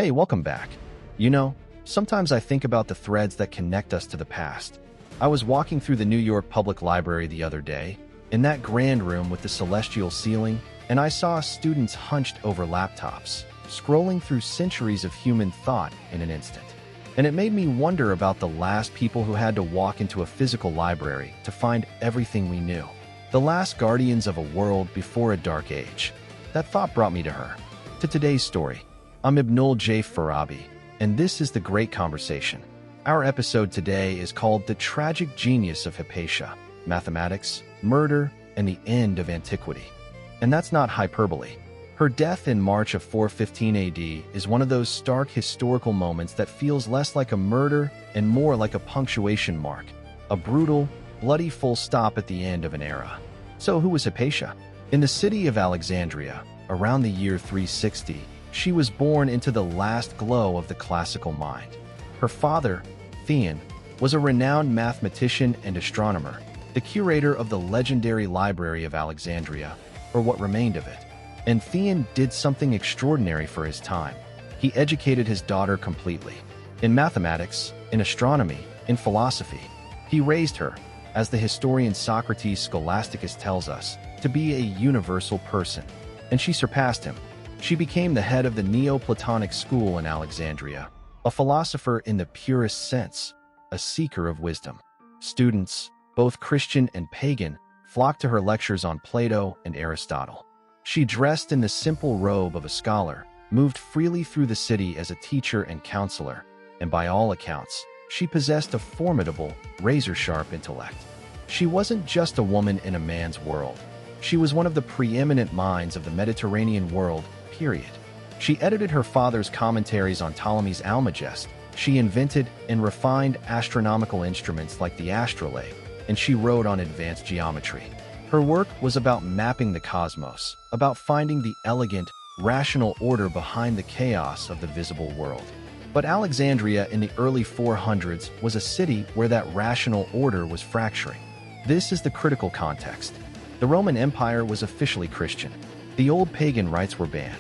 Hey, welcome back. You know, sometimes I think about the threads that connect us to the past. I was walking through the New York Public Library the other day, in that grand room with the celestial ceiling, and I saw students hunched over laptops, scrolling through centuries of human thought in an instant. And it made me wonder about the last people who had to walk into a physical library to find everything we knew. The last guardians of a world before a dark age. That thought brought me to her. To today's story. I'm Ibnul J. Farabi, and this is The Great Conversation. Our episode today is called The Tragic Genius of Hypatia, Mathematics, Murder, and the End of Antiquity. And that's not hyperbole. Her death in March of 415 AD is one of those stark historical moments that feels less like a murder and more like a punctuation mark, a brutal, bloody full stop at the end of an era. So who was Hypatia? In the city of Alexandria, around the year 360, she was born into the last glow of the classical mind. Her father, Theon, was a renowned mathematician and astronomer, the curator of the legendary Library of Alexandria, or what remained of it. And Theon did something extraordinary for his time. He educated his daughter completely. In mathematics, in astronomy, in philosophy. He raised her, as the historian Socrates Scholasticus tells us, to be a universal person. And she surpassed him. She became the head of the Neoplatonic school in Alexandria, a philosopher in the purest sense, a seeker of wisdom. Students, both Christian and pagan, flocked to her lectures on Plato and Aristotle. She dressed in the simple robe of a scholar, moved freely through the city as a teacher and counselor, and by all accounts, she possessed a formidable, razor-sharp intellect. She wasn't just a woman in a man's world. She was one of the preeminent minds of the Mediterranean world, period. She edited her father's commentaries on Ptolemy's Almagest. She invented and refined astronomical instruments like the astrolabe, and she wrote on advanced geometry. Her work was about mapping the cosmos, about finding the elegant, rational order behind the chaos of the visible world. But Alexandria in the early 400s was a city where that rational order was fracturing. This is the critical context. The Roman Empire was officially Christian. The old pagan rites were banned.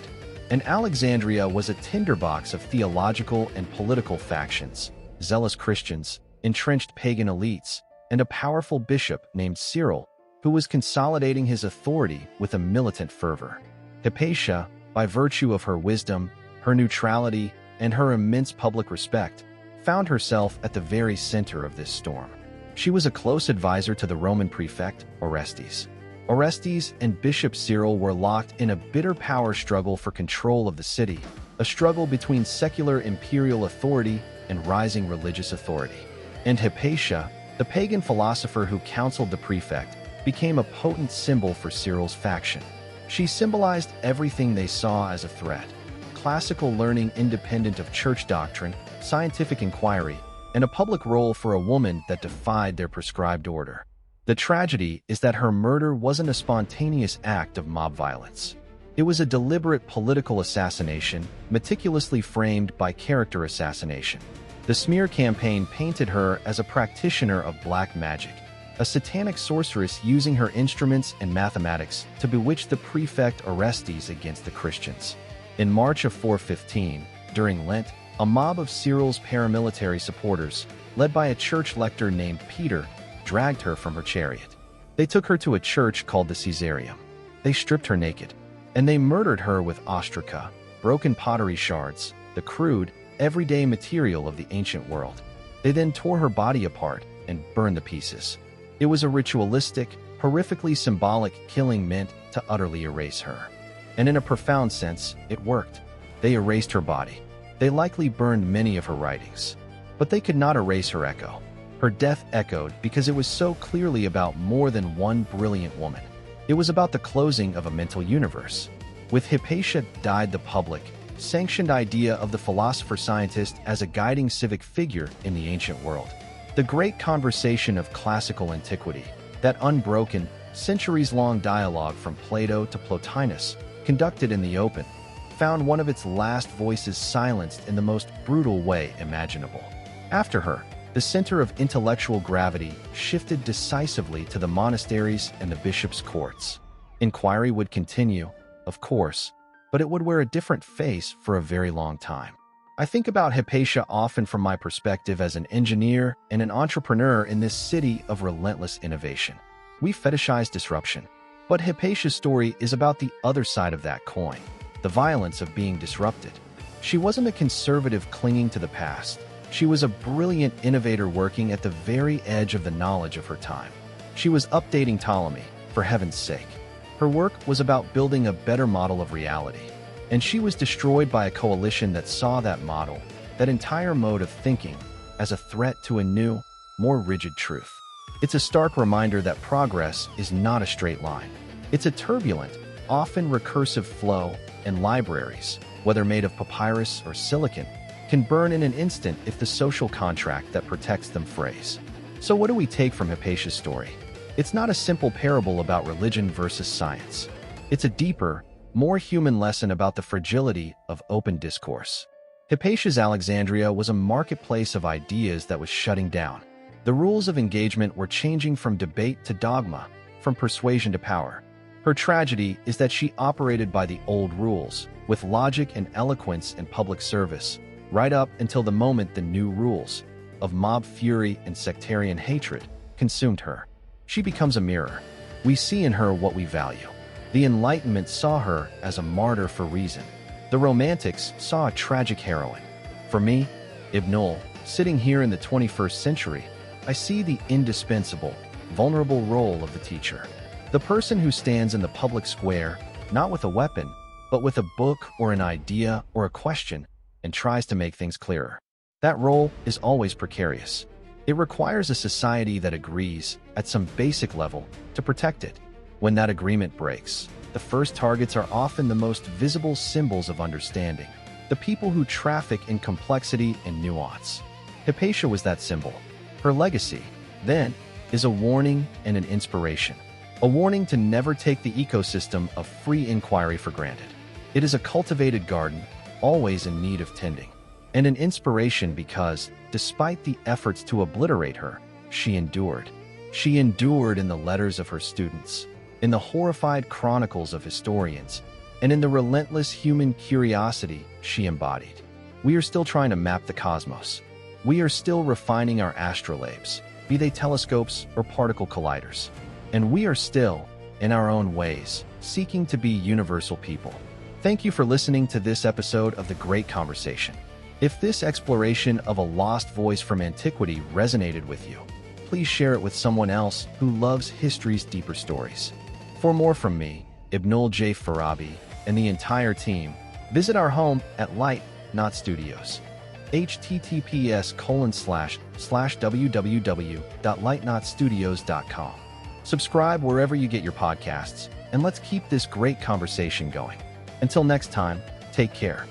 And Alexandria was a tinderbox of theological and political factions, zealous Christians, entrenched pagan elites, and a powerful bishop named Cyril, who was consolidating his authority with a militant fervor. Hypatia, by virtue of her wisdom, her neutrality, and her immense public respect, found herself at the very center of this storm. She was a close advisor to the Roman prefect, Orestes. Orestes and Bishop Cyril were locked in a bitter power struggle for control of the city, a struggle between secular imperial authority and rising religious authority. And Hypatia, the pagan philosopher who counseled the prefect, became a potent symbol for Cyril's faction. She symbolized everything they saw as a threat: classical learning independent of church doctrine, scientific inquiry, and a public role for a woman that defied their prescribed order. The tragedy is that her murder wasn't a spontaneous act of mob violence. It was a deliberate political assassination, meticulously framed by character assassination. The smear campaign painted her as a practitioner of black magic, a satanic sorceress using her instruments and mathematics to bewitch the prefect Orestes against the Christians. In March of 415, during Lent, a mob of Cyril's paramilitary supporters, led by a church lector named Peter, dragged her from her chariot. They took her to a church called the Caesareum. They stripped her naked, and they murdered her with ostraca, broken pottery shards, the crude, everyday material of the ancient world. They then tore her body apart and burned the pieces. It was a ritualistic, horrifically symbolic killing meant to utterly erase her. And in a profound sense, it worked. They erased her body. They likely burned many of her writings. But they could not erase her echo. Her death echoed because it was so clearly about more than one brilliant woman. It was about the closing of a mental universe. With Hypatia died the public, sanctioned idea of the philosopher-scientist as a guiding civic figure in the ancient world. The great conversation of classical antiquity, that unbroken, centuries-long dialogue from Plato to Plotinus, conducted in the open, found one of its last voices silenced in the most brutal way imaginable. After her, the center of intellectual gravity shifted decisively to the monasteries and the bishops' courts. Inquiry would continue, of course, but it would wear a different face for a very long time. I think about Hypatia often from my perspective as an engineer and an entrepreneur in this city of relentless innovation. We fetishize disruption, but Hypatia's story is about the other side of that coin, the violence of being disrupted. She wasn't a conservative clinging to the past. She was a brilliant innovator working at the very edge of the knowledge of her time. She was updating Ptolemy, for heaven's sake. Her work was about building a better model of reality, and she was destroyed by a coalition that saw that model, that entire mode of thinking, as a threat to a new, more rigid truth. It's a stark reminder that progress is not a straight line. It's a turbulent, often recursive flow, and libraries, whether made of papyrus or silicon, can burn in an instant if the social contract that protects them frays. So what do we take from Hypatia's story? It's not a simple parable about religion versus science. It's a deeper, more human lesson about the fragility of open discourse. Hypatia's Alexandria was a marketplace of ideas that was shutting down. The rules of engagement were changing from debate to dogma, from persuasion to power. Her tragedy is that she operated by the old rules, with logic and eloquence and public service, right up until the moment the new rules, of mob fury and sectarian hatred, consumed her. She becomes a mirror. We see in her what we value. The Enlightenment saw her as a martyr for reason. The Romantics saw a tragic heroine. For me, Ibnul, sitting here in the 21st century, I see the indispensable, vulnerable role of the teacher. The person who stands in the public square, not with a weapon, but with a book or an idea or a question, and tries to make things clearer. That role is always precarious. It requires a society that agrees, at some basic level, to protect it. When that agreement breaks, the first targets are often the most visible symbols of understanding, the people who traffic in complexity and nuance. Hypatia was that symbol. Her legacy, then, is a warning and an inspiration. A warning to never take the ecosystem of free inquiry for granted. It is a cultivated garden, always in need of tending. And an inspiration because, despite the efforts to obliterate her, she endured. She endured in the letters of her students, in the horrified chronicles of historians, and in the relentless human curiosity she embodied. We are still trying to map the cosmos. We are still refining our astrolabes, be they telescopes or particle colliders. And we are still, in our own ways, seeking to be universal people. Thank you for listening to this episode of The Great Conversation. If this exploration of a lost voice from antiquity resonated with you, please share it with someone else who loves history's deeper stories. For more from me, Ibnul J. Farabi, and the entire team, visit our home at Light Not Studios. https://www.lightnotstudios.com. Subscribe wherever you get your podcasts, and let's keep this great conversation going. Until next time, take care.